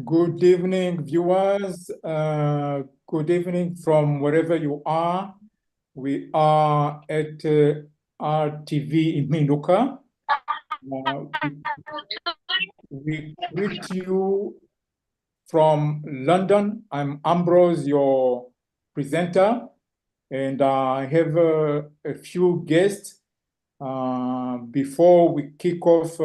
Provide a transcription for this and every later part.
Good evening, viewers. Good evening from wherever you are. We are at RTV in Minduka. We greet you from London. I'm Ambrose, your presenter, and I have a few guests. Before we kick off,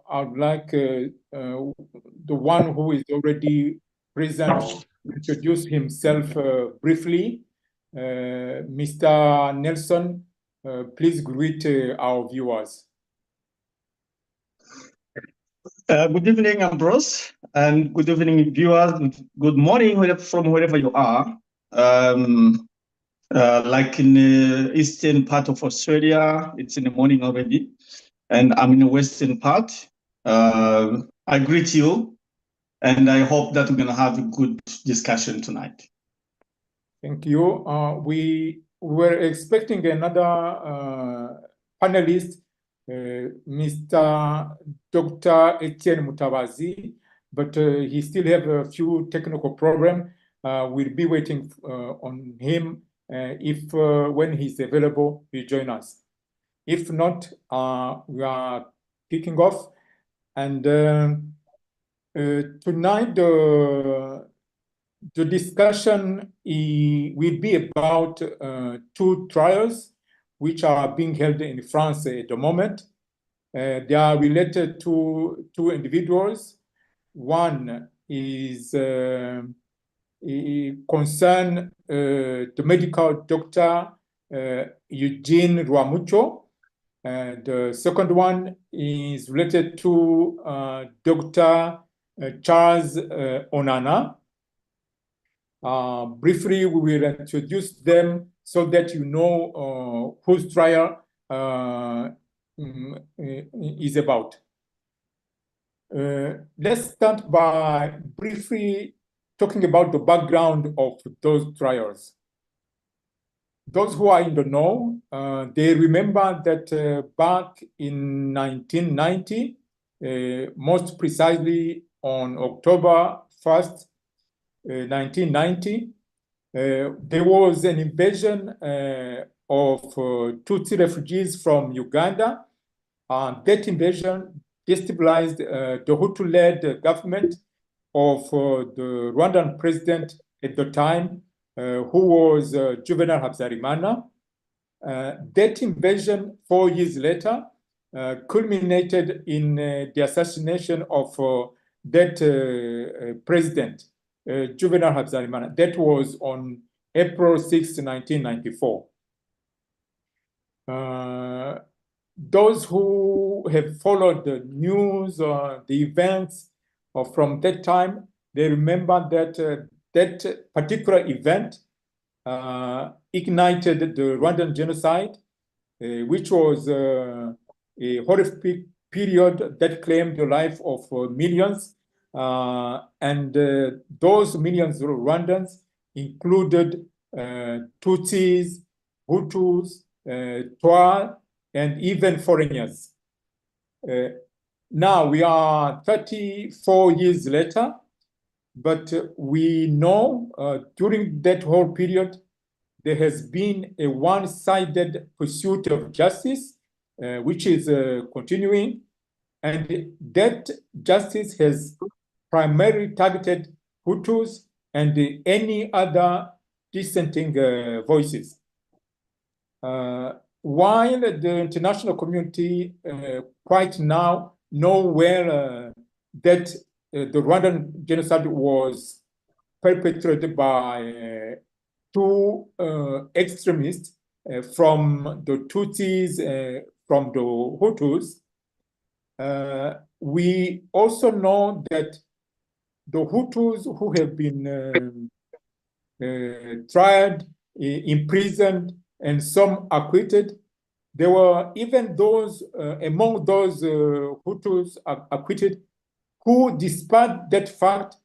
I'd like the one who is already present introduce himself briefly. Mr. Nelson, please greet our viewers. Good evening, Ambrose, and good evening, viewers. Good morning from wherever you are. Like in the eastern part of Australia, it's in the morning already, and I'm in the western part. I greet you, and I hope that we're going to have a good discussion tonight. Thank you. We were expecting another panelist, Mr. Dr. Etienne Mutabazi, but he still have a few technical problems. We'll be waiting on him. If when he's available, he'll join us. If not, we are kicking off. And tonight, the discussion will be about two trials which are being held in France at the moment. They are related to two individuals. One is concern the medical doctor Eugene Rwamucyo. The second one is related to Dr. Charles Onana. Briefly, we will introduce them so that you know whose trial is about. Let's start by briefly talking about the background of those trials. Those who are in the know, they remember that back in 1990, most precisely on October 1st, 1990, there was an invasion of Tutsi refugees from Uganda. That invasion destabilized the Hutu-led government of the Rwandan president at the time, who was Juvenal Habyarimana. That invasion 4 years later culminated in the assassination of that president, Juvenal Habyarimana. That was on April 6, 1994. Those who have followed the news or the events from that time, they remember that that particular event ignited the Rwandan genocide, which was a horrific period that claimed the life of millions. And those millions of Rwandans included Tutsis, Hutus, Twa, and even foreigners. Now we are 34 years later, but we know during that whole period, there has been a one-sided pursuit of justice, which is continuing. And that justice has primarily targeted Hutus and any other dissenting voices. While the international community quite now know well that the Rwandan genocide was perpetrated by two extremists from the Tutsis, from the Hutus, we also know that the Hutus who have been tried, imprisoned, and some acquitted, there were even those among those Hutus acquitted who, despite that fact,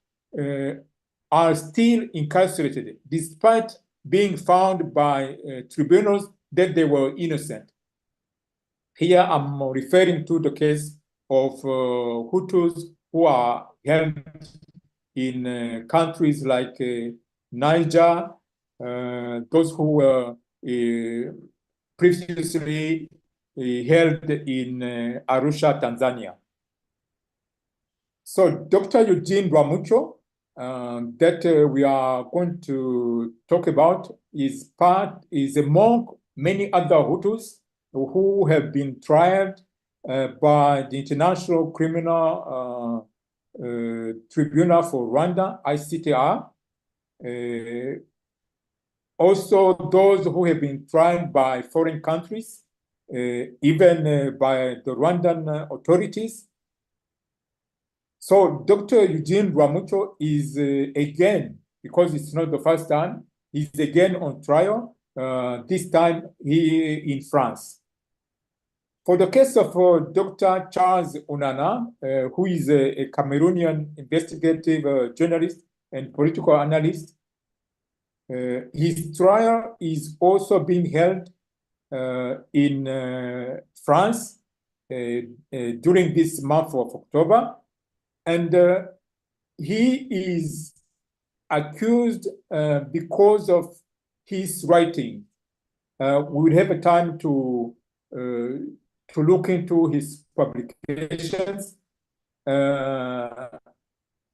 are still incarcerated, despite being found by tribunals that they were innocent. Here I'm referring to the case of Hutus who are held in countries like Niger, those who were previously held in Arusha, Tanzania. So Dr. Eugene Rwamucyo, that we are going to talk about is among many other Hutus who have been tried by the International Criminal Tribunal for Rwanda, ICTR. Also, those who have been tried by foreign countries, even by the Rwandan authorities. So Dr. Eugene Rwamucyo is again, because it's not the first time, he's again on trial, this time in France. For the case of Dr. Charles Onana, who is a Cameroonian investigative journalist and political analyst, his trial is also being held in France during this month of October. And he is accused because of his writing. We will have a time to look into his publications.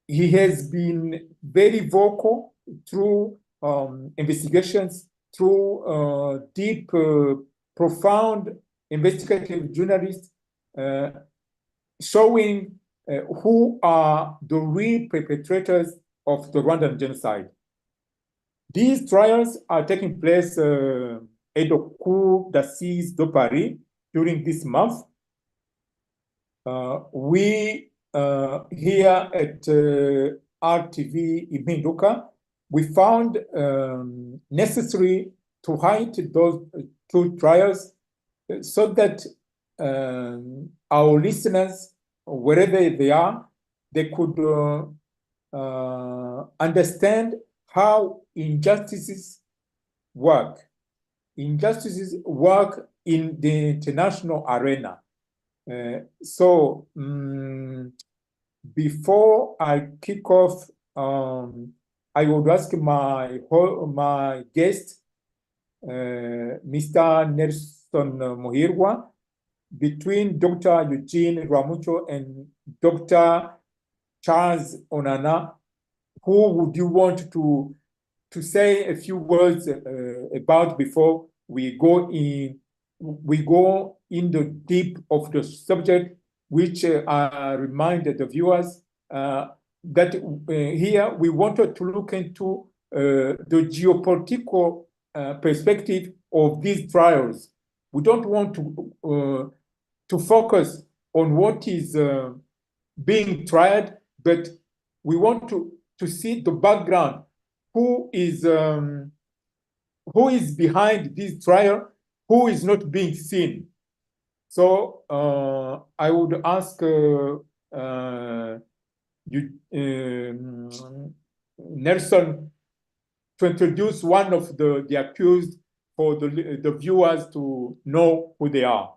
He has been very vocal through investigations, through deep, profound investigative journalists, showing who are the real perpetrators of the Rwandan genocide. These trials are taking place at the Cours d'assises de Paris during this month. We here at RTV Impinduka, we found necessary to hide those two trials so that our listeners, wherever they are, they could understand how injustices work. Injustices work in the international arena. Before I kick off, I would ask my guest, Mr. Nelson Muhirwa, between Dr. Eugene Rwamucyo and Dr. Charles Onana, who would you want to say a few words about before we go in the deep of the subject, which I reminded the viewers that here we wanted to look into the geopolitical perspective of these trials. We don't want to focus on what is being tried, but we want to see the background. Who is behind this trial? Who is not being seen? So I would ask Nelson to introduce one of the accused for the viewers to know who they are.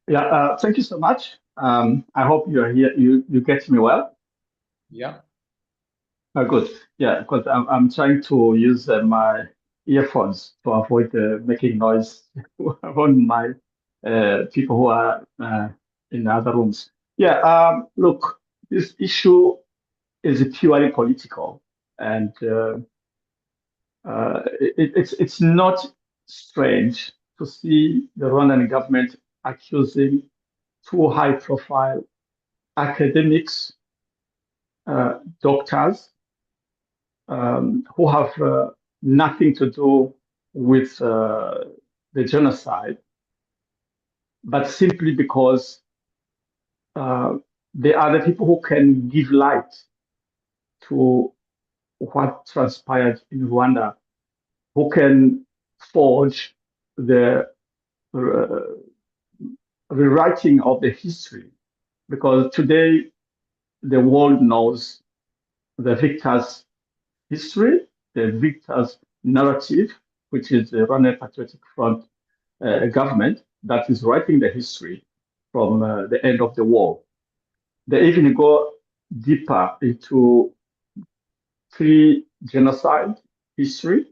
Yeah, thank you so much. I hope you are here. You get me well. Yeah. Good. Yeah, because I'm trying to use my earphones to avoid making noise on my people who are in other rooms. Yeah. Look, this issue is purely political, and it's not strange to see the Rwandan government accusing two high-profile academics, doctors, who have nothing to do with the genocide, but simply because they are the people who can give light to what transpired in Rwanda, who can forge the rewriting of the history, because today the world knows the victors' history, the victors' narrative, which is the Rwandan Patriotic Front government that is writing the history from the end of the war. They even go deeper into pre-genocide history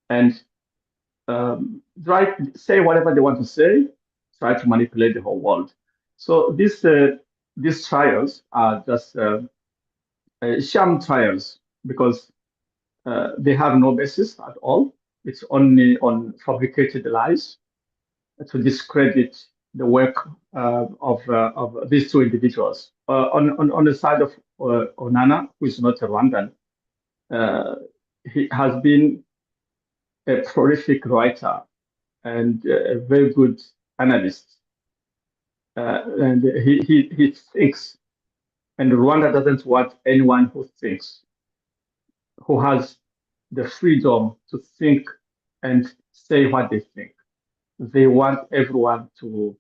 and say whatever they want to say, try to manipulate the whole world. So these trials are just sham trials because they have no basis at all. It's only on fabricated lies to discredit the work of these two individuals. On the side of Onana, who is not a Rwandan, he has been a prolific writer and a very good analyst. And he thinks, and Rwanda doesn't want anyone who thinks, who has the freedom to think and say what they think. They want everyone to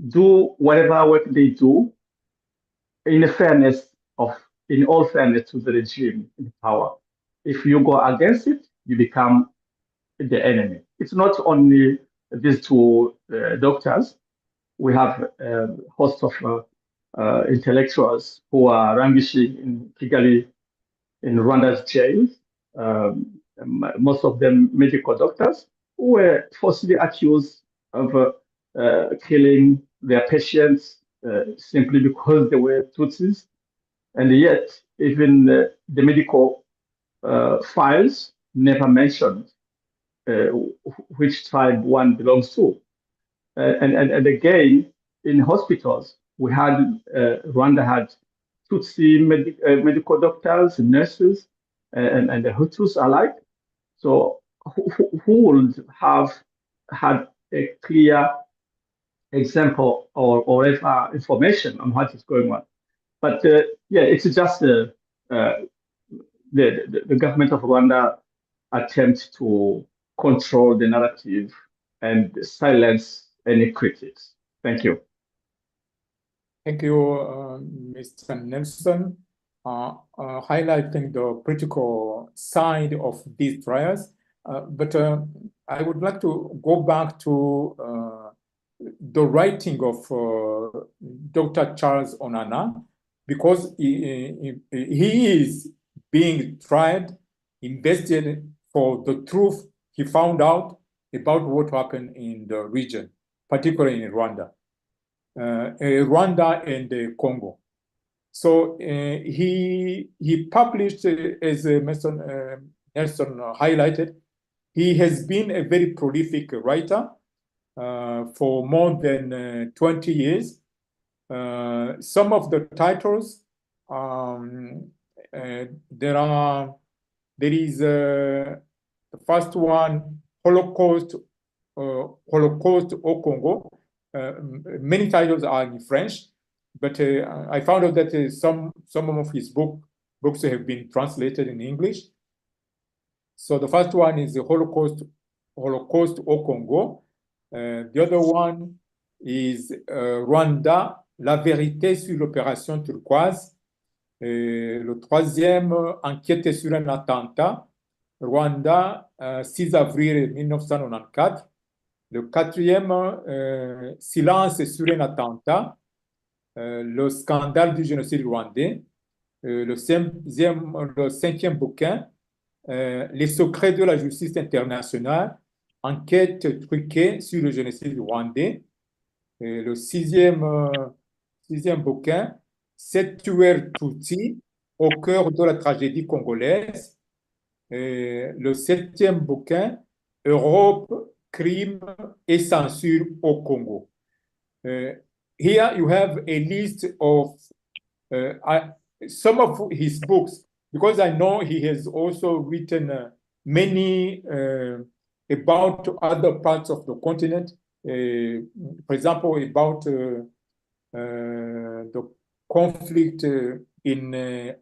do whatever work they do in all fairness to the regime in power. If you go against it, you become the enemy. It's not only these two doctors. We have a host of intellectuals who are languishing in Kigali, in Rwanda's jail. Most of them medical doctors who were falsely accused of killing their patients simply because they were Tutsis. And yet, even the medical files never mentioned which tribe one belongs to. And again, in hospitals, we had, Rwanda had Tutsi medical doctors, nurses, and the Hutus alike. So who would have had a clear example or information on what is going on? But yeah, it's just the government of Rwanda attempt to control the narrative and silence any critics. Thank you. Thank you, Mr. Nelson, highlighting the critical side of these trials. But I would like to go back to the writing of Dr. Charles Onana, because he is being tried, investigated for the truth he found out about what happened in the region, particularly in Rwanda. Rwanda and Congo. So he published, as Nelson highlighted, he has been a very prolific writer for more than 20 years. Some of the titles, there is the first one, Holocaust au Congo. Many titles are in French, but I found out that some of his books have been translated in English. So the first one is the Holocaust au Congo. The other one is Rwanda, la vérité sur l'opération turquoise. Le troisième, enquête sur un attentat, Rwanda, 6 avril 1994. Le quatrième, silence sur un attentat, le scandale du génocide rwandais. Le cinquième bouquin, les secrets de la justice internationale, enquête truquée sur le génocide rwandais. Le sixième bouquin, 7 tueurs Tutsi au cœur de la tragédie congolaise. Le 7e bouquin, Europe, crime et censure au Congo. Here you have a list of some of his books, because I know he has also written many about other parts of the continent. For example, about the conflict in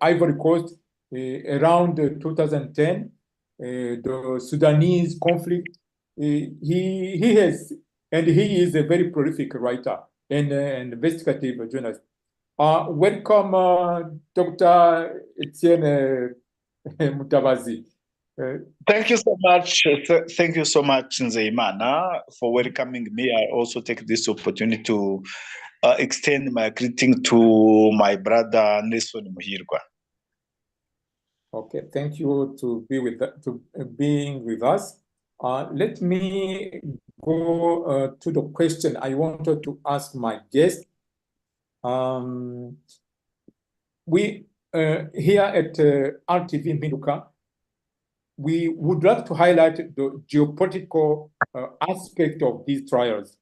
Ivory Coast around 2010, the Sudanese conflict. He has, and he is a very prolific writer and investigative journalist. Welcome, Dr. Etienne Mutabazi. Thank you so much. Thank you so much, Nzeimana, for welcoming me. I also take this opportunity to extend my greeting to my brother Nelson Muhirwa. Okay, thank you to being with us. Let me go to the question I wanted to ask my guest. We here at RTV Minduka, we would like to highlight the geopolitical aspect of these trials.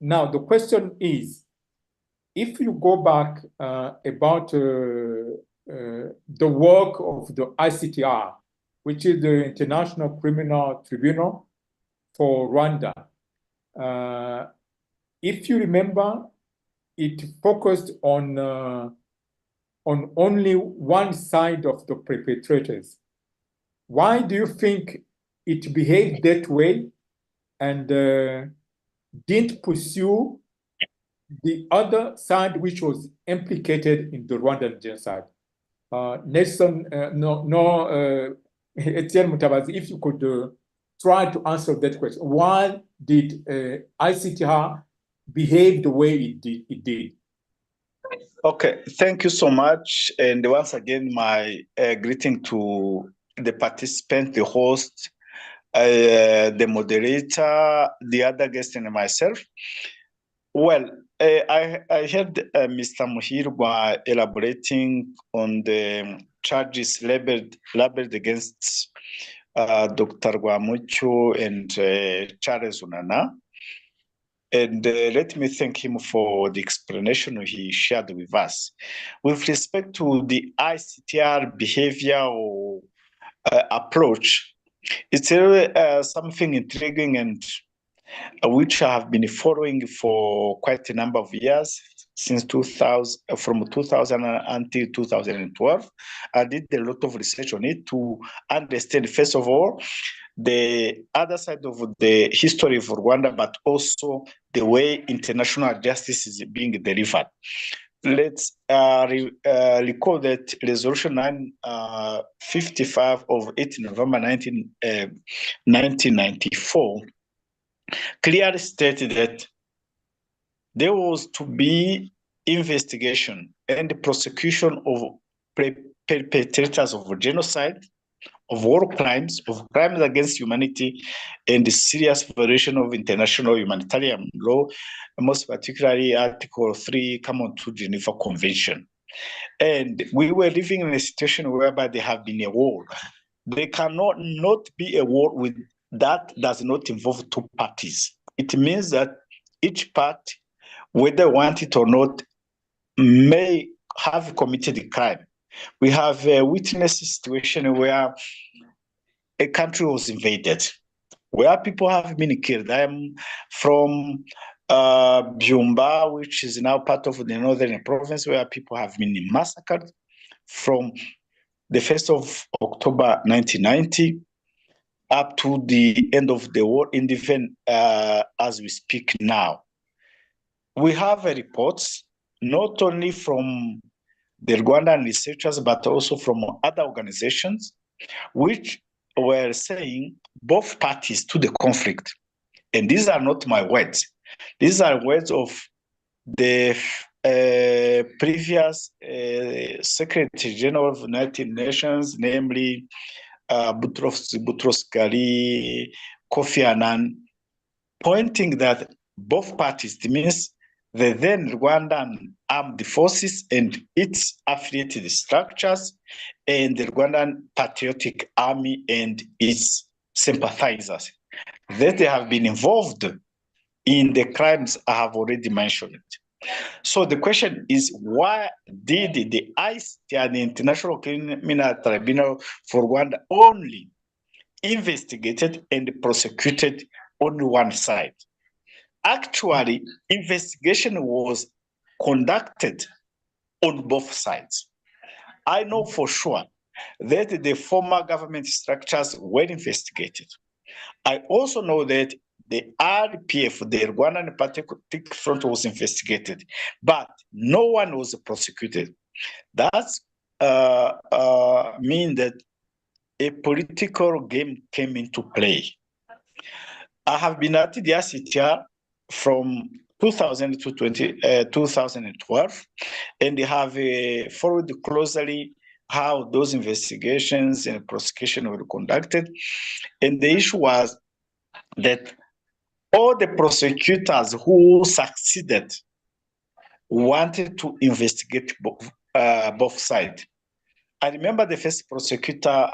Now, the question is, if you go back about the work of the ICTR, which is the International Criminal Tribunal for Rwanda, if you remember, it focused on only one side of the perpetrators. Why do you think it behaved that way and didn't pursue the other side which was implicated in the Rwandan genocide? Nelson, Etienne Mutabazi, if you could try to answer that question. Why did ICTR behave the way it did? Okay, thank you so much. And once again, my greeting to the participant, the host, the moderator, the other guest, and myself. Well, I heard Mr. Muhirwa elaborating on the charges labeled against Dr. Rwamucyo and Charles Onana. And let me thank him for the explanation he shared with us. With respect to the ICTR behavior or approach, it's something intriguing and which I have been following for quite a number of years, since 2000, from 2000 until 2012. I did a lot of research on it to understand, first of all, the other side of the history of Rwanda, but also the way international justice is being delivered. Let's recall that Resolution 955 of 8 November 1994 clearly stated that there was to be investigation and prosecution of perpetrators of genocide, of war crimes, of crimes against humanity, and the serious violation of international humanitarian law, most particularly Article 3, Common to Geneva Convention. And we were living in a situation whereby there have been a war. There cannot not be a war with that does not involve two parties. It means that each party, whether want it or not, may have committed a crime. We have witnessed a situation where a country was invaded, where people have been killed. I am from Byumba, which is now part of the northern province, where people have been massacred from the 1st of October 1990 up to the end of the war, and even as we speak now. We have reports not only from the Rwandan researchers, but also from other organizations, which were saying both parties to the conflict. And these are not my words. These are words of the previous Secretary General of the United Nations, namely Boutros Ghali, Kofi Annan, pointing that both parties, it means the then Rwandan armed forces and its affiliated structures, and the Rwandan Patriotic Army and its sympathizers, that they have been involved in the crimes I have already mentioned. So the question is, why did the ICTR, the International Criminal Tribunal for Rwanda, only investigated and prosecuted only one side? Actually, investigation was conducted on both sides. I know for sure that the former government structures were investigated. I also know that the RPF, the Rwandan Patriotic Front, was investigated, but no one was prosecuted. That's mean that a political game came into play. I have been at the ICTR from 2000 to 2012, and they have followed closely how those investigations and prosecution were conducted. And the issue was that all the prosecutors who succeeded wanted to investigate both sides. I remember the first prosecutor,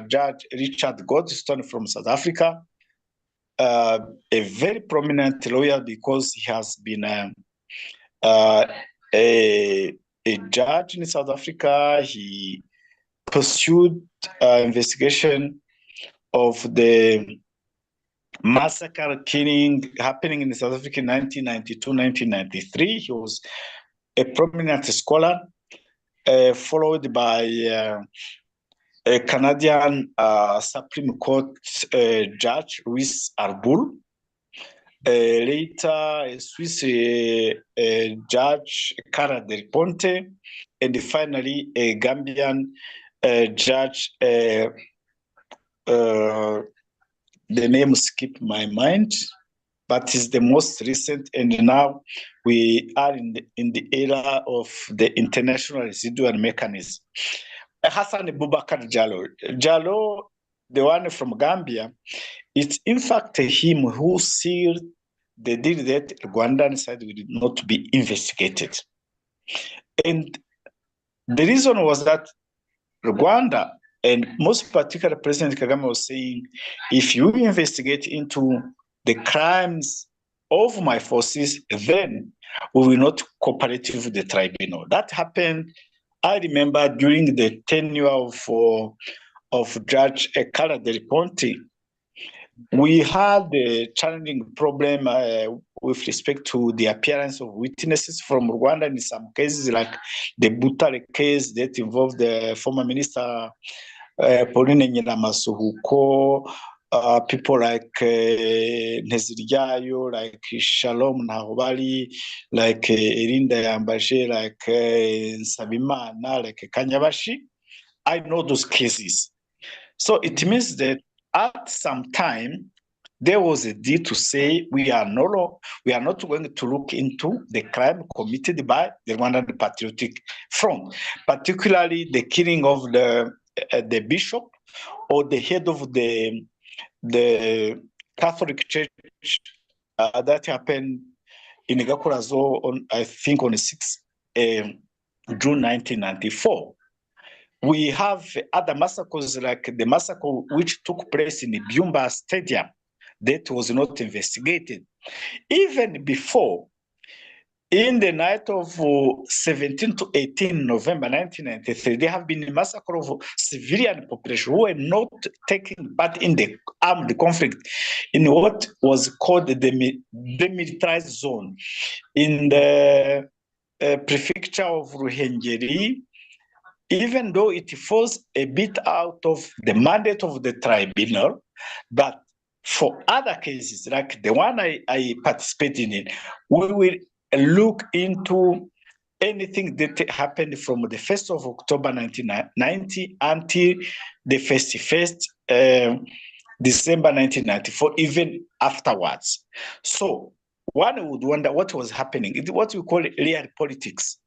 Judge Richard Godstone from South Africa, a very prominent lawyer because he has been a judge in South Africa. He pursued investigation of the massacre killing happening in South Africa in 1992-1993. He was a prominent scholar, followed by a Canadian Supreme Court Judge, Louis Arbour. Later, a Swiss judge, Cara Del Ponte, and finally, a Gambian judge, the name skipped my mind, but is the most recent, and now we are in the era of the international residual mechanism. Hassan Boubacar Jallow. Jallow, the one from Gambia, it's in fact him who sealed the deal that Rwandan side will not be investigated. And the reason was that Rwanda, and most particularly President Kagame, was saying, if you investigate into the crimes of my forces, then we will not cooperate with the tribunal. That happened, I remember, during the tenure of Judge Cara Del Ponte. We had a challenging problem with respect to the appearance of witnesses from Rwanda in some cases, like the Butare case that involved the former minister Pauline Nyiramasuhuko, people like Nteziryayo, like Shalom Nahobali, like Irinda Yambaje, like Nsabimana, like Kanyabashi. I know those cases. So it means that at some time, there was a deal to say we are not going to look into the crime committed by the Rwandan Patriotic Front, particularly the killing of the bishop or the head of the Catholic Church that happened in Gakurazo on, I think, on 6 June 1994. We have other massacres like the massacre which took place in the Byumba Stadium that was not investigated. Even before, in the night of 17 to 18 November 1993, there have been a massacre of civilian population who were not taking part in the armed conflict in what was called the demilitarized zone in the prefecture of Ruhengeri, even though it falls a bit out of the mandate of the tribunal. But for other cases, like the one I participated in, we will look into anything that happened from the 1st of October 1990 until the 1st December 1994, even afterwards. So one would wonder what was happening. It's what we call real politics.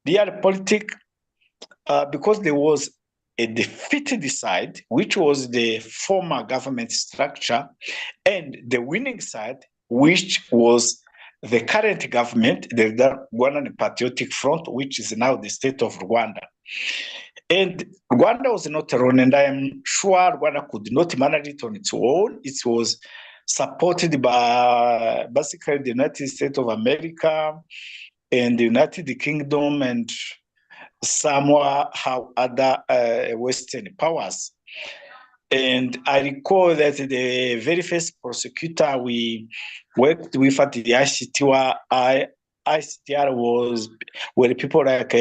Real politics, because there was a defeated side, which was the former government structure, and the winning side, which was the current government, the Rwandan Patriotic Front, which is now the state of Rwanda. And Rwanda was not alone, and I am sure Rwanda could not manage it on its own. It was supported by basically the United States of America and the United Kingdom and somehow other Western powers. And I recall that the very first prosecutor we worked with at the ICTR were people like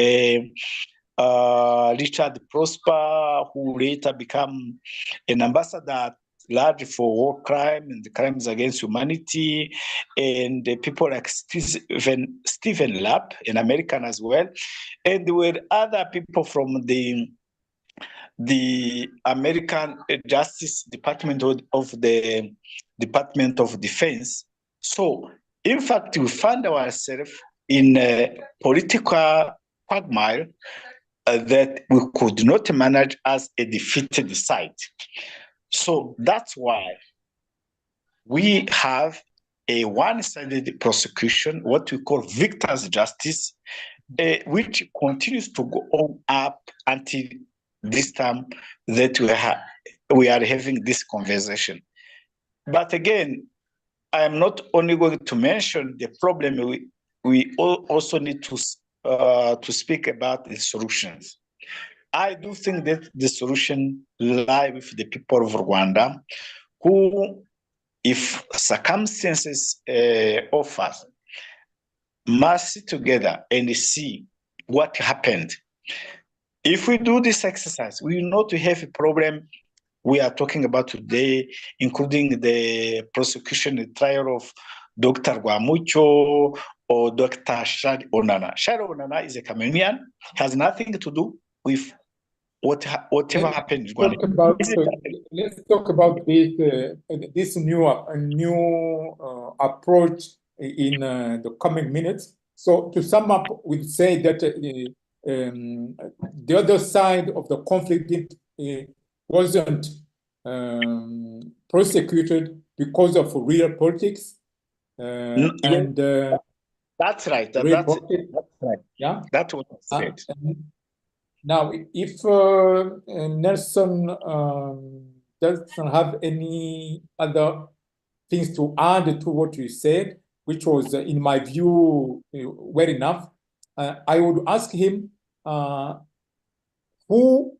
Richard Prosper, who later became an ambassador large for war crime and the crimes against humanity, and people like Stephen Lapp, an American as well. And there were other people from the American Justice Department of the Department of Defense. So In fact, we find ourselves in a political quagmire that we could not manage as a defeated side. So that's why we have a one-sided prosecution, what we call victor's justice, which continues to go on up until this time that we are having this conversation. But again, I am not only going to mention the problem, we also need to speak about the solutions. I do think that the solution lies with the people of Rwanda, who, if circumstances offer, must sit together and see what happened. If we do this exercise, we will not have a problem we are talking about today, including the prosecution and trial of Dr. Rwamucyo or Dr. Onana. Onana is a Cameroonian, has nothing to do with whatever happened in Rwanda. Let's talk about this new approach in the coming minutes. So to sum up, we'd say that the other side of the conflict wasn't prosecuted because of real politics. And that's right. That's right. Yeah, that's what I said. Now, if Nelson doesn't have any other things to add to what you said, which was, in my view, well enough, I would ask him who.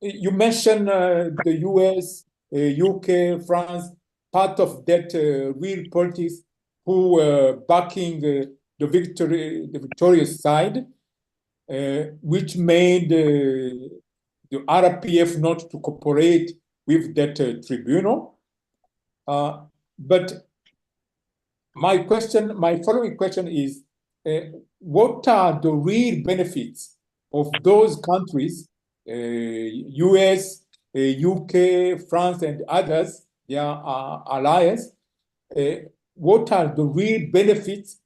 You mentioned the US, UK, France, part of that real politics who were backing the victorious side, which made the RPF not to cooperate with that tribunal. But my following question is, what are the real benefits of those countries, US, UK, France, and others, their allies? What are the real benefits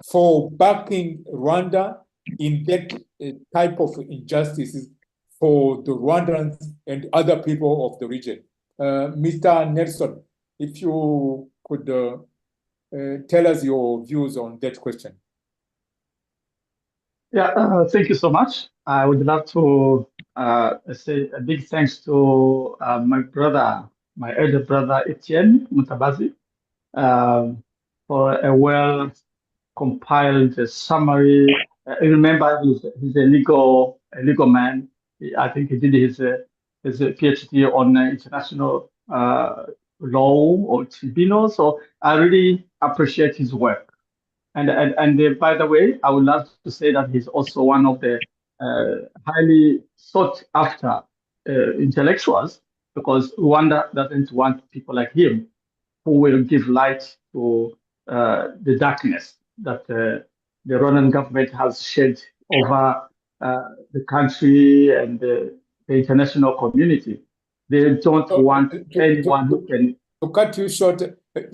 for backing Rwanda in that type of injustices for the Rwandans and other people of the region? Mr. Nelson, if you could tell us your views on that question. Yeah, thank you so much. I would love to say a big thanks to my elder brother, Etienne Mutabazi, for a well-compiled summary. Remember, he's a legal man. I think he did his PhD on international law or tribunal. So I really appreciate his work. And by the way, I would love to say that he's also one of the highly sought after intellectuals, because Rwanda doesn't want people like him who will give light to the darkness that the Rwandan government has shed over the country and the international community. They don't want anyone who can... To cut you short,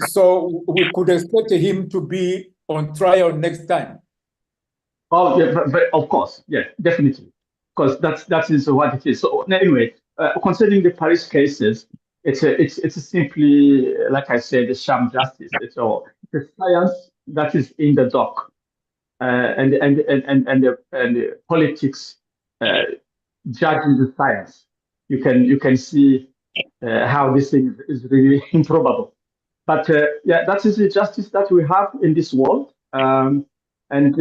so we could expect him to be on trial next time. Oh, yeah, but of course, yeah, definitely, because that is what it is. So anyway, concerning the Paris cases, it's simply, like I said, a sham justice. It's the science that is in the dock, and the politics judging the science. You can see how this thing is really improbable. But yeah, that is the justice that we have in this world. And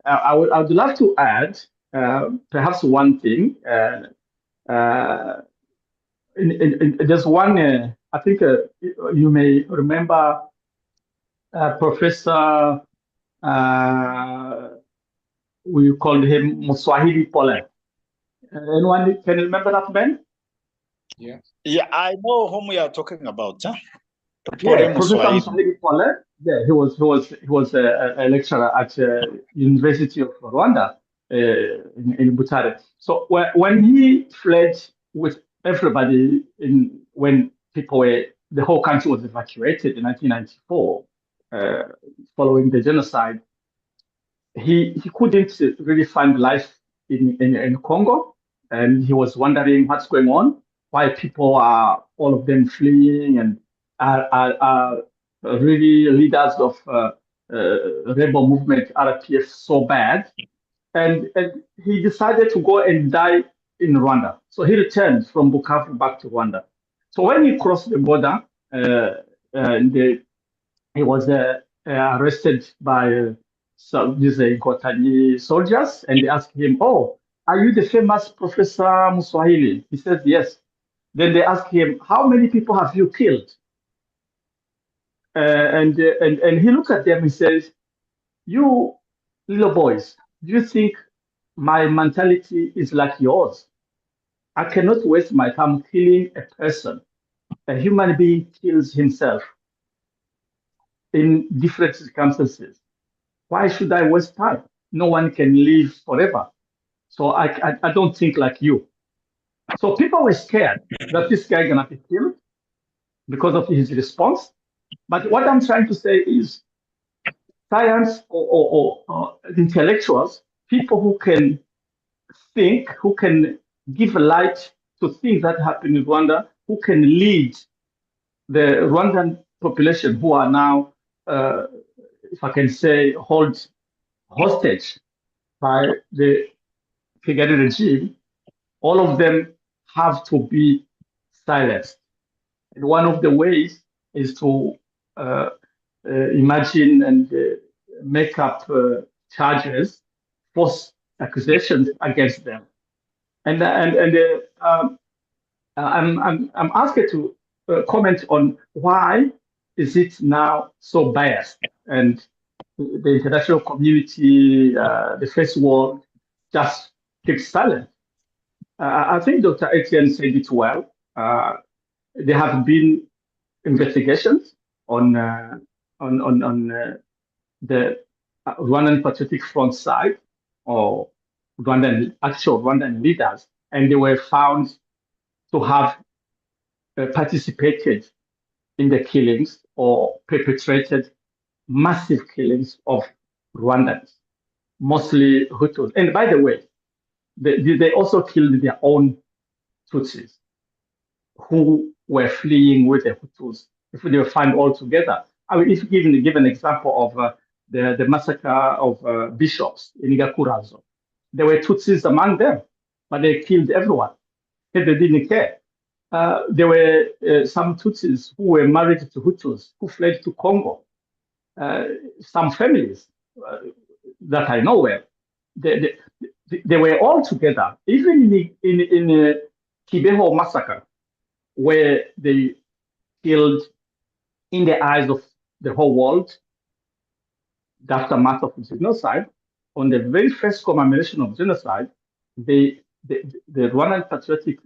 I would love to add perhaps one thing. There's one, I think you may remember Professor, we called him Muswahili Pole. Anyone can remember that man? Yeah, I know whom we are talking about. Huh? Yeah, Professor Muswahili Pole. Yeah, he was a lecturer at University of Rwanda in Butare. So when he fled with everybody when the whole country was evacuated in 1994, following the genocide, he couldn't really find life in Congo, and he was wondering what's going on, why people are all of them fleeing and are really leaders of rebel movement RPF so bad, and he decided to go and die in Rwanda. So he returned from Bukavu back to Rwanda. So when he crossed the border, he was arrested by some these Kotani soldiers, and they asked him, "Oh, are you the famous Professor Muswahili?" He says, "Yes." Then they asked him, "How many people have you killed?" And he looked at them and says, "You little boys, do you think my mentality is like yours? I cannot waste my time killing a person. A human being kills himself in different circumstances. Why should I waste time? No one can live forever. So I don't think like you." So people were scared that this guy gonna be killed because of his response. But what I'm trying to say is science or intellectuals, people who can think, who can give light to things that happen in Rwanda, who can lead the Rwandan population who are now, if I can say, hold hostage by the Kigali regime, all of them have to be silenced. And one of the ways is to imagine and make up charges, false accusations against them. And I'm asked to comment on why is it now so biased, and the international community, the first world, just keeps silent. I think Dr. Etienne said it well. There have been investigations on the Rwandan Patriotic Front side, or actual Rwandan leaders, and they were found to have participated in the killings or perpetrated massive killings of Rwandans, mostly Hutus. And by the way, they also killed their own Tutsis who were fleeing with the Hutus. If they were found all together, I mean, if give an example of the massacre of bishops in Igakurazo, there were Tutsis among them, but they killed everyone. They didn't care. There were some Tutsis who were married to Hutus who fled to Congo. Some families that I know well, they were all together. Even in the Kibeho massacre, where they killed, in the eyes of the whole world, the aftermath of genocide, on the very first commemoration of genocide, the Rwandan Patriotic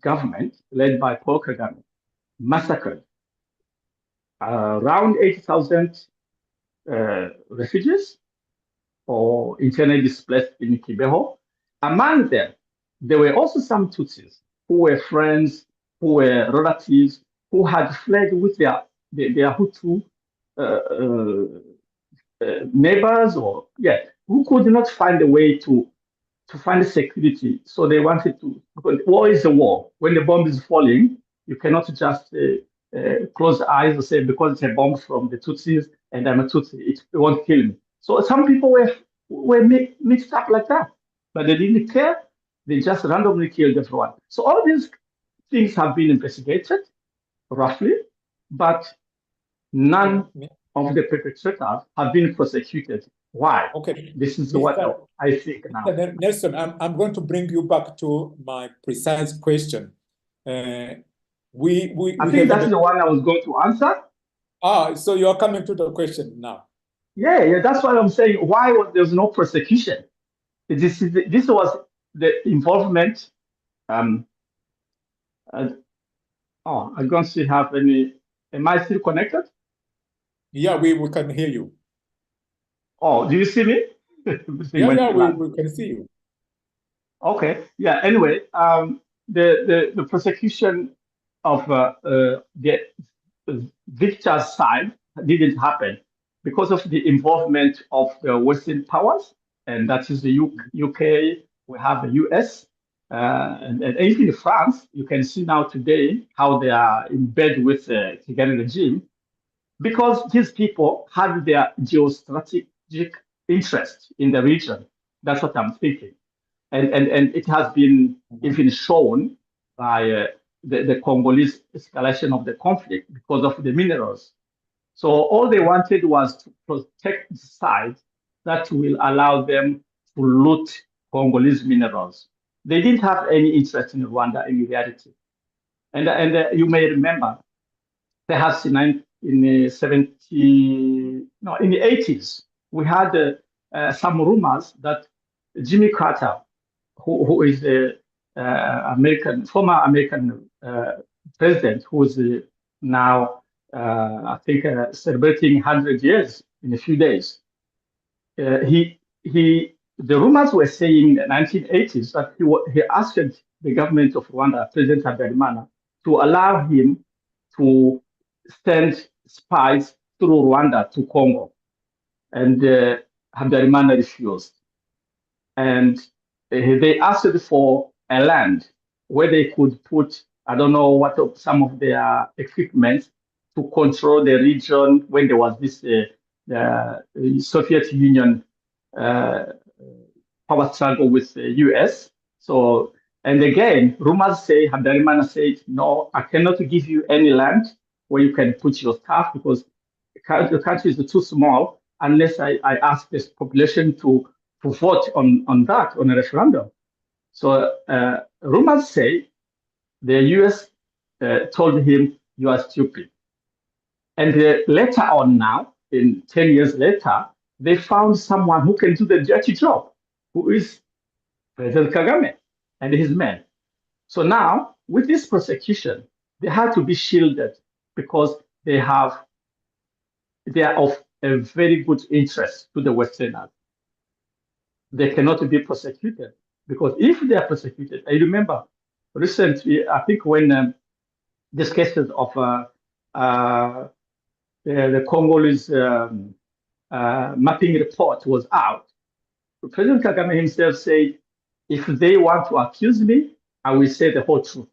government, led by Paul Kagame, massacred around 80,000 refugees or internally displaced in Kibeho. Among them, there were also some Tutsis who were friends, who were relatives, who had fled with their Hutu neighbors, who could not find a way to find security. So they wanted to, because war is a war. When the bomb is falling, you cannot just close the eyes and say, because it's a bomb from the Tutsis and I'm a Tutsi, it won't kill me. So some people were mixed up like that, but they didn't care. They just randomly killed everyone. So all these things have been investigated, roughly, but none of the perpetrators have been prosecuted. Why? Okay. This is what I think now. Nelson, I'm going to bring you back to my precise question. I think that's the one I was going to answer. So you are coming to the question now. Yeah, that's what I'm saying. Why was there no prosecution? This was the involvement. I don't see have any. Am I still connected? Yeah, we can hear you. Oh, do you see me? we can see you. Okay. Yeah. Anyway, the prosecution of the victor's side didn't happen because of the involvement of the Western powers, and that is the UK, we have the US, and even France. You can see now today how they are in bed with the Kigali regime, because these people had their geostrategic interest in the region. That's what I'm thinking. And it has been even shown by the Congolese escalation of the conflict because of the minerals. So all they wanted was to protect the side that will allow them to loot Congolese minerals. They didn't have any interest in Rwanda in reality. And you may remember, perhaps in the 80s, we had some rumors that Jimmy Carter, who is the former American president, who is now, I think, celebrating 100 years in a few days. The rumors were saying in the 1980s that he asked the government of Rwanda, President Habyarimana, to allow him to send spies through Rwanda to Congo. And Habyarimana refused. And they asked for a land where they could put, I don't know what some of their equipment to control the region when there was this Soviet Union power struggle with the US. So, and again, rumors say, Habyarimana said, no, I cannot give you any land where you can put your stuff because the country is too small unless I ask this population to vote on that, on a referendum. So rumors say the US told him, you are stupid. And later on now, in 10 years later, they found someone who can do the dirty job, who is President Kagame and his men. So now, with this prosecution, they had to be shielded because they are of a very good interest to the Westerners. They cannot be prosecuted because if they are prosecuted, I remember recently, I think when these cases of the Congolese mapping report was out, President Kagame himself said, if they want to accuse me, I will say the whole truth.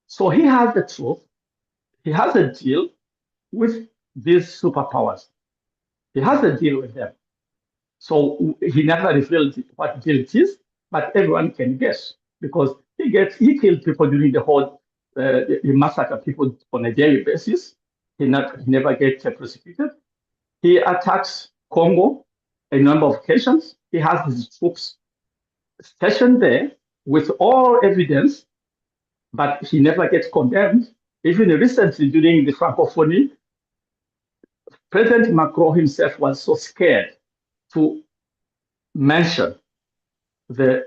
So he has the truth. He has a deal with these superpowers. He has a deal with them. So he never revealed what deal it is, but everyone can guess because he killed people during the whole, he massacred people on a daily basis. He never gets prosecuted. He attacks Congo a number of occasions. He has his troops stationed there with all evidence, but he never gets condemned. Even recently during the Francophonie, President Macron himself was so scared to mention to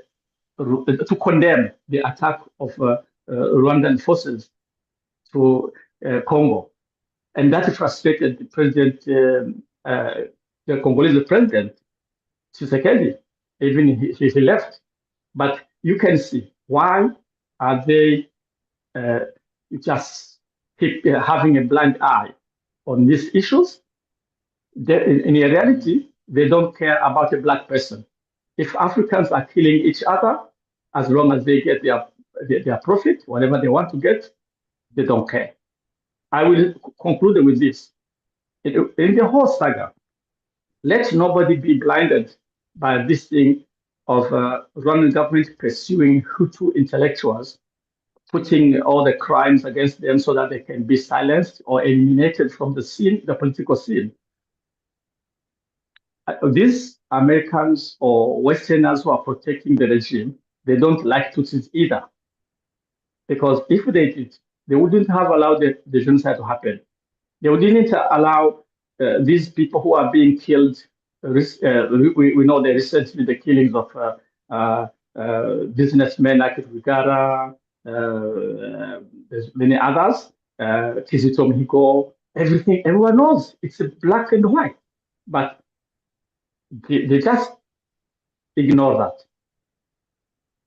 condemn the attack of Rwandan forces to Congo. And that frustrated the president, the Congolese president, Tshisekedi. Even he left. But you can see why are they just keep having a blind eye on these issues. In reality, they don't care about a black person. If Africans are killing each other, as long as they get their profit, whatever they want to get, they don't care. I will conclude with this. In the whole saga, let nobody be blinded by this thing of Rwandan government pursuing Hutu intellectuals, putting all the crimes against them so that they can be silenced or eliminated from the scene, the political scene. These Americans or Westerners who are protecting the regime, they don't like Tutsis either. Because if they did, they wouldn't have allowed the genocide to happen. They wouldn't allow these people who are being killed. We know that recently the killings of businessmen like Rwigara, there's many others, Kizito Mihigo, everything, everyone knows it's a black and white. But they just ignore that.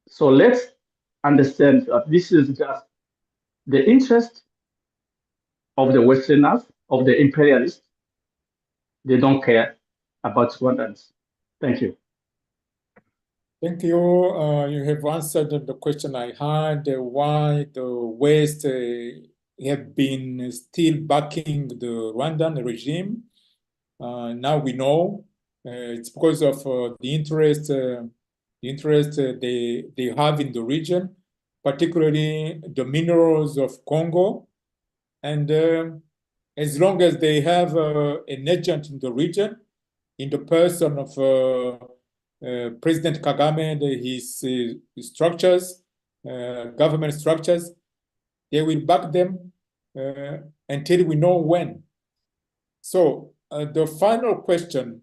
So let's understand that this is just the interest of the Westerners, of the imperialists, they don't care about Rwandans. Thank you. Thank you. You have answered the question I had, why the West have been still backing the Rwandan regime. Now we know it's because of the interest they have in the region, particularly the minerals of Congo. And as long as they have an agent in the region, in the person of President Kagame and his structures, government structures, they will back them until we know when. So the final question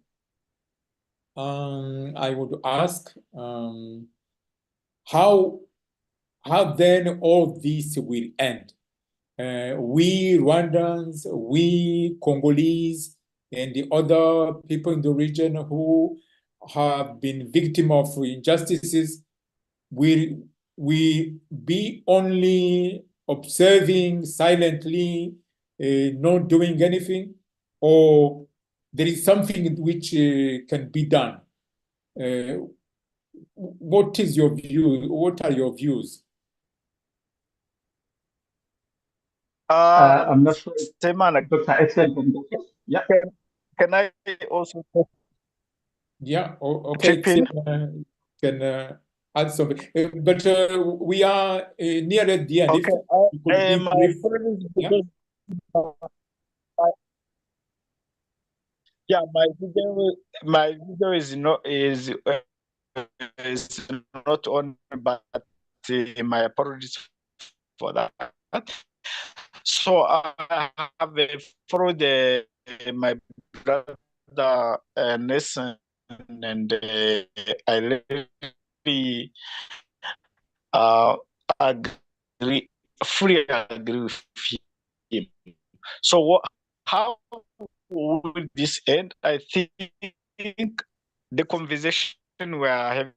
I would ask, how then all this will end? We Rwandans, we Congolese, and the other people in the region who have been victim of injustices, will we be only observing silently, not doing anything, or there is something which can be done? What is your view? What are your views? I'm not sure. Semana, Dr. Excellent. Yeah. can I also? Yeah. Okay. Chip in? Can add something, but we are near at the end. Okay. If you could be brief. Yeah, my video is not on, but my apologies for that. So I have followed my brother Nelson, and I really fully agree with him. So how will this end? I think the conversation we are having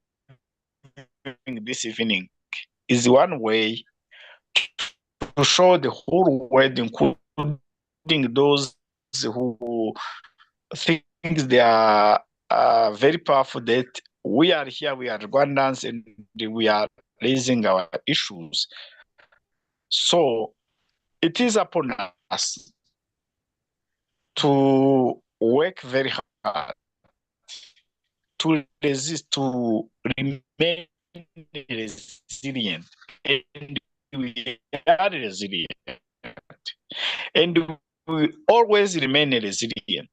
this evening is one way to show the whole world, including those who think they are very powerful, that we are here, we are Rwandans, and we are raising our issues. So it is upon us to work very hard, to resist, to remain resilient. And we are resilient. And we always remain resilient.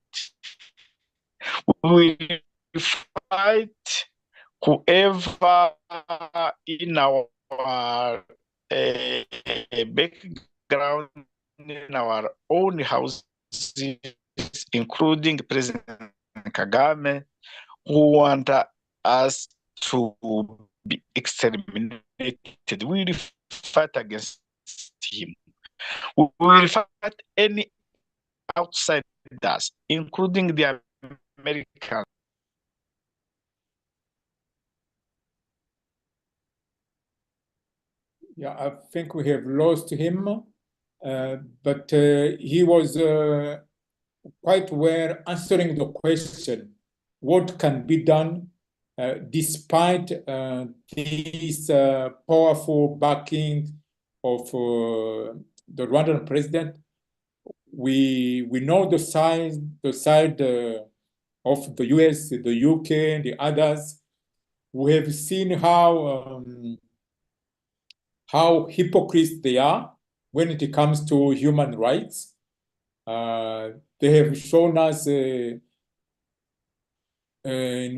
We fight whoever in our background, in our own houses, including President Kagame, who want us to be exterminated. We will fight against him. We will fight any outsiders, including the Americans. Yeah, I think we have lost him, but he was quite well answering the question, what can be done despite this powerful backing of the Rwandan president. We know the side of the US, the UK, and the others. We have seen how hypocrites they are when it comes to human rights. They have shown us in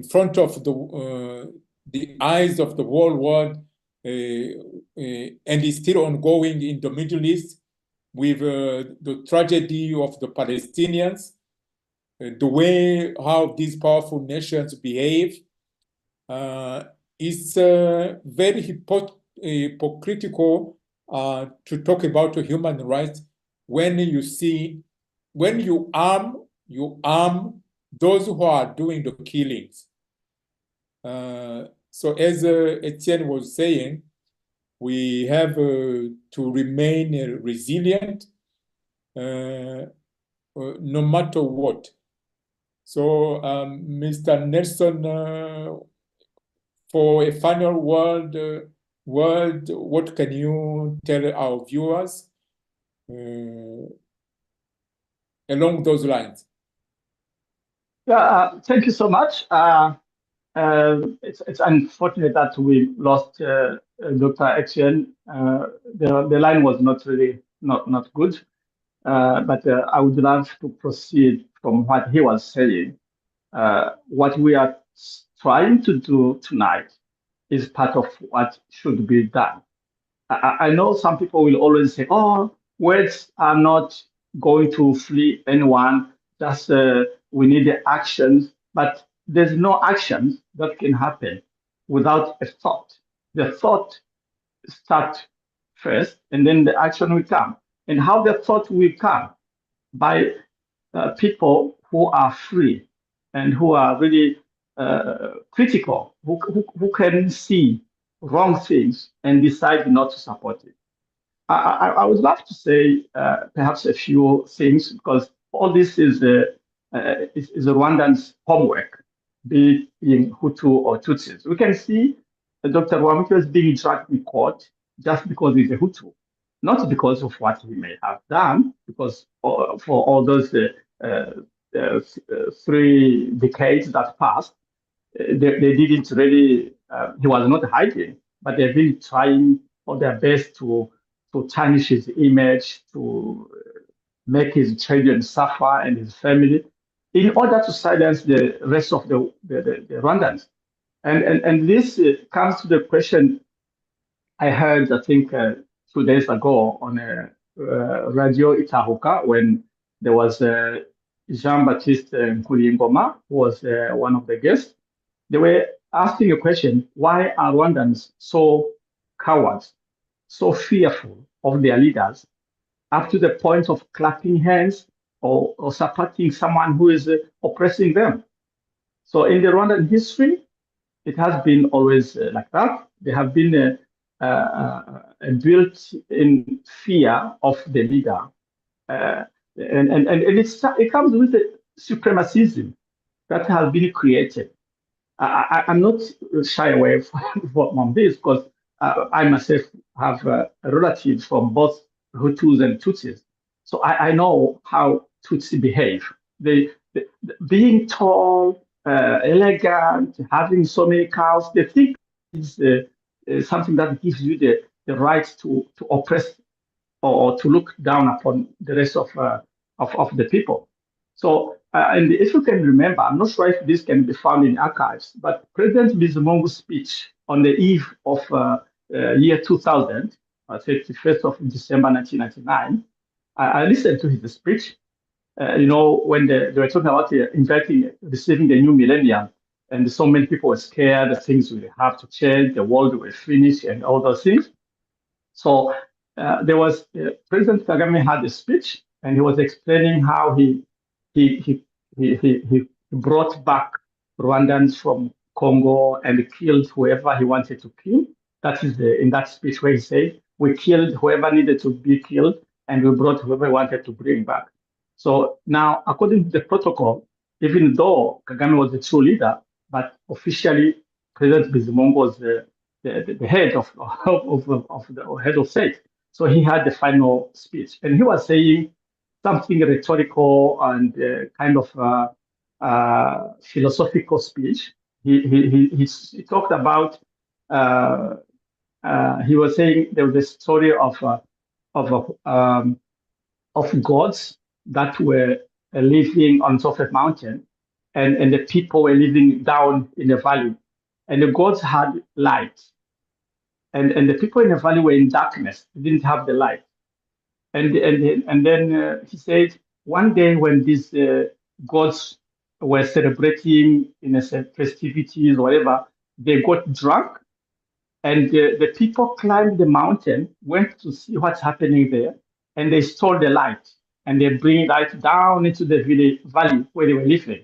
front of the eyes of the whole world, and is still ongoing in the Middle East with the tragedy of the Palestinians, the way how these powerful nations behave. It's very hypocritical to talk about human rights when you arm those who are doing the killings. So as Etienne was saying, we have to remain resilient no matter what. So, Mr. Nelson, for a final word, what can you tell our viewers along those lines? Yeah, thank you so much. It's unfortunate that we lost Dr. Etienne. The line was not really not good, but I would love to proceed from what he was saying. What we are trying to do tonight is part of what should be done. I know some people will always say, "Oh, words are not going to free anyone. Just we need the actions." But there's no action that can happen without a thought. The thought starts first, and then the action will come. And how the thought will come? By people who are free and who are really critical, who can see wrong things and decide not to support it. I would love to say perhaps a few things, because all this is Rwandans' homework, be it in Hutu or Tutsis. We can see Dr. Rwamucyo is being dragged in court just because he's a Hutu, not because of what he may have done, because for all those 3 decades that passed, they didn't really, he was not hiding, but they've been trying all their best to tarnish his image, to make his children suffer and his family, in order to silence the rest of the Rwandans. And this comes to the question I heard, I think, 2 days ago on Radio Itahuka, when there was Jean-Baptiste Nkulingoma, who was one of the guests. They were asking a question: why are Rwandans so cowards, so fearful of their leaders, up to the point of clapping hands or supporting someone who is oppressing them? So in the Rwandan history, it has been always like that. They have been built in fear of the leader. And it comes with the supremacism that has been created. I'm not shy away from this, because I myself have relatives from both Hutus and Tutsis. So I know how Tutsi behave. They being tall, elegant, having so many cows, they think it's something that gives you the right to oppress or to look down upon the rest of the people. So, and if you can remember, I'm not sure if this can be found in archives, but President Bizimungu's speech on the eve of year 2000, 31st of December 1999, I listened to his speech. When they were talking about receiving the new millennium, and so many people were scared that things will have to change, the world will finish, and all those things. So there was President Kagame had a speech, and he was explaining how he brought back Rwandans from Congo and killed whoever he wanted to kill. That is in that speech where he said, we killed whoever needed to be killed, and we brought whoever we wanted to bring back. So now, according to the protocol, even though Kagame was the true leader, but officially President Bizimungu was the head of the head of state. So he had the final speech, and he was saying something rhetorical and kind of philosophical speech. He talked about. He was saying there was a story of gods that were living on top of a mountain, and the people were living down in the valley, and the gods had light, and the people in the valley were in darkness, didn't have the light. And then he said, one day when these gods were celebrating in a festivities or whatever, they got drunk, and the people climbed the mountain, went to see what's happening there, and they stole the light, and they bring light down into the valley where they were living.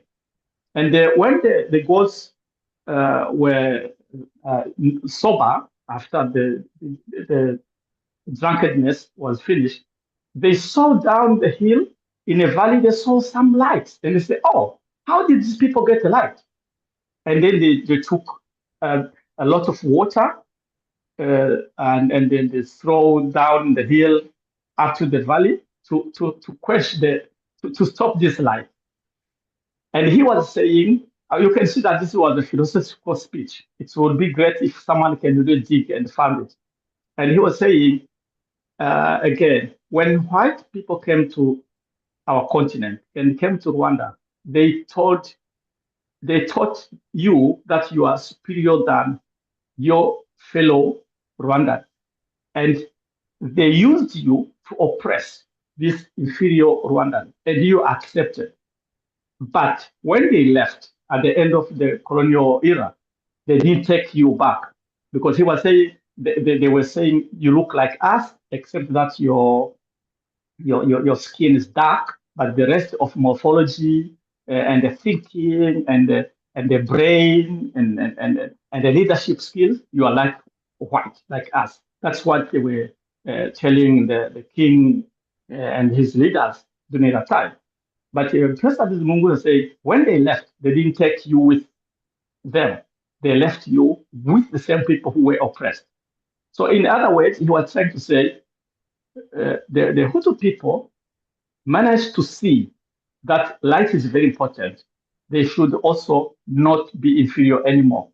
And when the gods were sober after the drunkenness was finished, they saw down the hill in a valley, they saw some lights, and they said, oh, how did these people get alive? And then they took a lot of water and then they throw down the hill up to the valley to quench to stop this life. And he was saying, you can see that this was a philosophical speech. It would be great if someone can really dig and find it. And he was saying, again, when white people came to our continent and came to Rwanda, they taught you that you are superior than your fellow Rwandan. And they used you to oppress this inferior Rwandan, and you accepted. But when they left at the end of the colonial era, they didn't take you back, because he was saying, they were saying, you look like us, except that your skin is dark, but the rest of morphology and the thinking and the brain and the leadership skills, you are like white, like us. That's what they were telling the king and his leaders during that time. But President Mungu said, when they left, they didn't take you with them. They left you with the same people who were oppressed. So in other words, he was trying to say, the Hutu people managed to see that life is very important. They should also not be inferior anymore.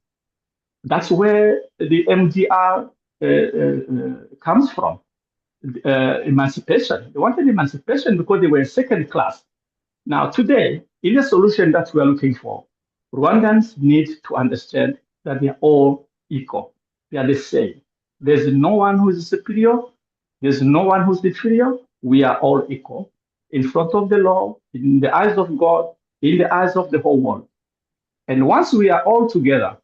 That's where the MDR comes from, emancipation. They wanted emancipation because they were second class. Now, today, in the solution that we are looking for, Rwandans need to understand that they are all equal. They are the same. There's no one who is superior. There's no one who's inferior. We are all equal in front of the law, in the eyes of God, in the eyes of the whole world. And once we are all together,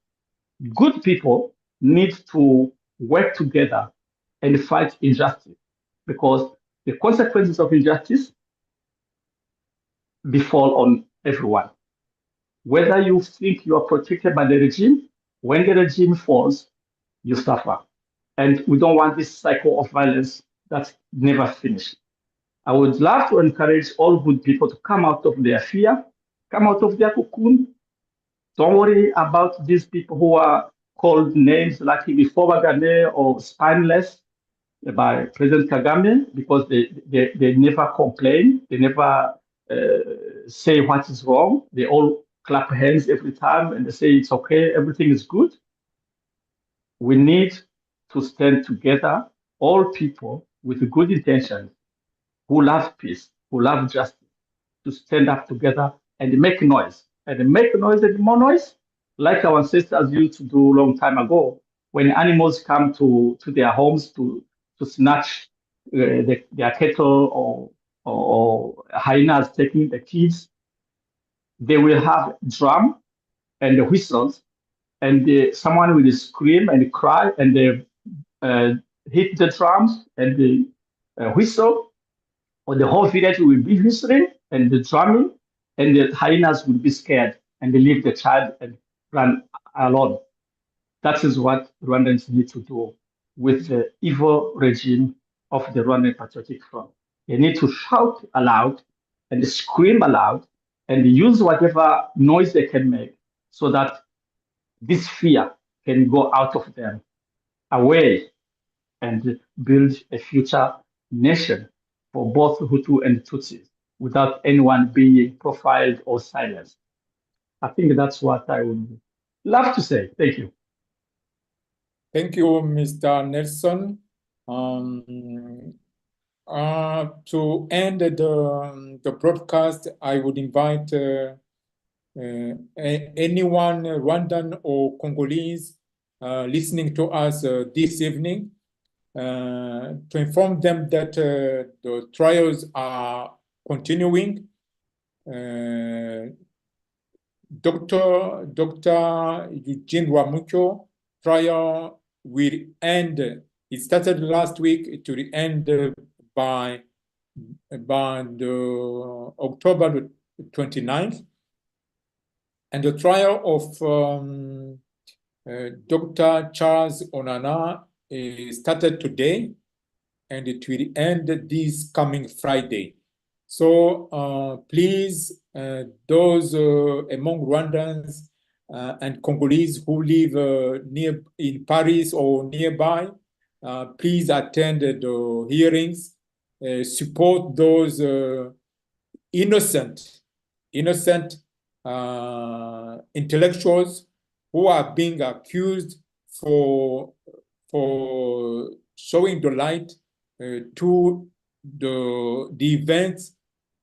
good people need to work together and fight injustice, because the consequences of injustice befall on everyone. Whether you think you are protected by the regime, when the regime falls, you suffer. And we don't want this cycle of violence that's never finished. I would love to encourage all good people to come out of their fear, come out of their cocoon. Don't worry about these people who are called names like before Bagane or spineless by President Kagame, because they never complain, they never say what is wrong. They all clap hands every time and they say it's okay, everything is good. We need to stand together, all people with good intentions, who love peace, who love justice, to stand up together and make noise. And make noise and more noise, like our ancestors used to do a long time ago, when animals come to their homes to snatch their cattle, or hyenas taking the kids. They will have drum and the whistles, and someone will scream and cry, and they hit the drums and the whistle, or the whole village will be whistling and the drumming, and the hyenas will be scared and they leave the child and run alone. That is what Rwandans need to do with the evil regime of the Rwandan Patriotic Front. They need to shout aloud and scream aloud and use whatever noise they can make, so that this fear can go out of them, away, and build a future nation for both Hutu and Tutsis without anyone being profiled or silenced. I think that's what I would love to say. Thank you. Thank you, Mr. Nelson. To end the broadcast, I would invite anyone, Rwandan or Congolese, listening to us this evening, to inform them that the trials are continuing. Dr. Eugene Rwamucyo trial will end. It started last week. It will end by the October 29th. And the trial of Dr. Charles Onana started today, and it will end this coming Friday. So please, those among Rwandans and Congolese who live in Paris or nearby, please attend the hearings, support those innocent intellectuals who are being accused for showing the light to the events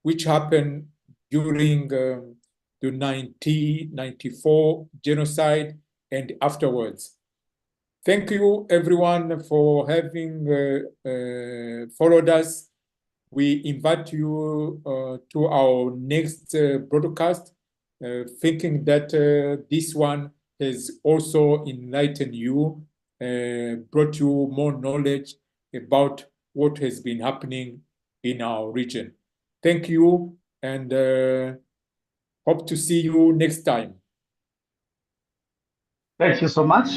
which happened during the 1994 genocide and afterwards. Thank you, everyone, for having followed us. We invite you to our next broadcast, thinking that this one has also enlightened you, brought you more knowledge about what has been happening in our region. Thank you, and hope to see you next time. Thank you so much.